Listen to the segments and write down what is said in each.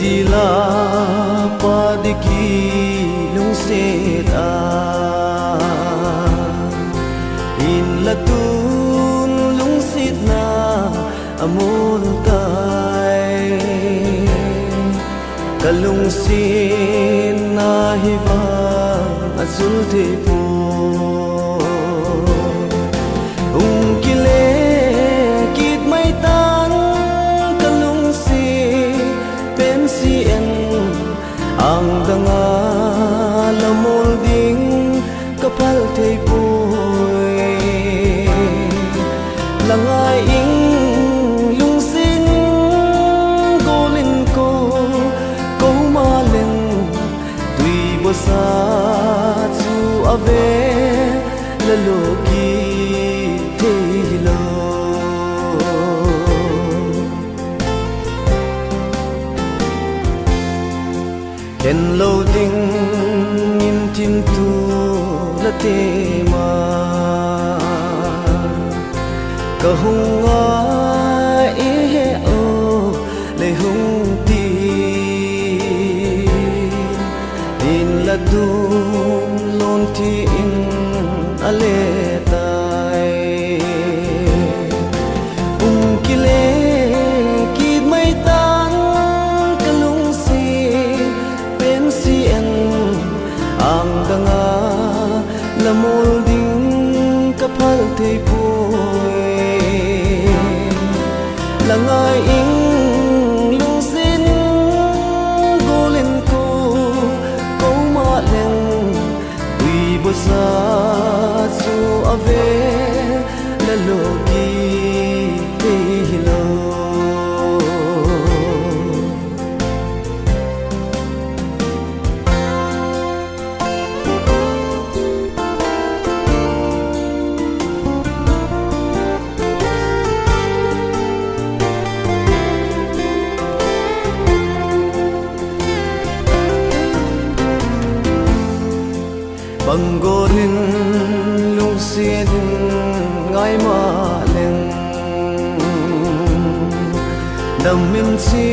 tila padiki lung seta in latun lung sitna amul tay kalung sin na hiva azul te po kile kit mai tan kalung si pensien ang danga lamol ding kapal te poy langai ing lung sin golin ko maleng tui bosa chu ave laloki ken lo ding in tin tu la te ma ka hunga e he o le hung ti in la dum lon ti in ale tai kile kit mai tan kalung si pensien ang danga lamol ding kapal te poy langai ing lung sin golin ko ma leng ui bosa su ave lalogi te hilo banggorin lung sin ngai ma leng nam min si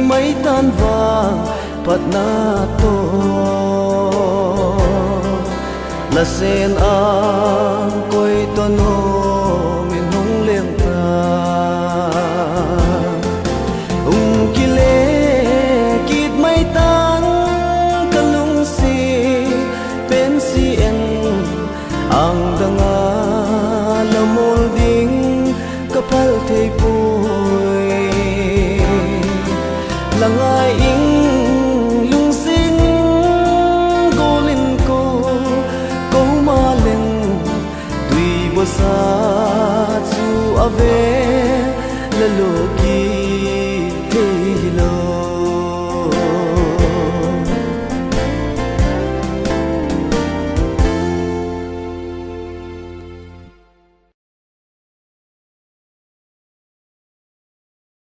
mai tan va pat na to la sen a koi to no min hung leng ta kile kit mai tan kalung si pensien ang danga lamol ding kapal te poy langai ing lung sin golin ko maleng tui bosa chu ave laloki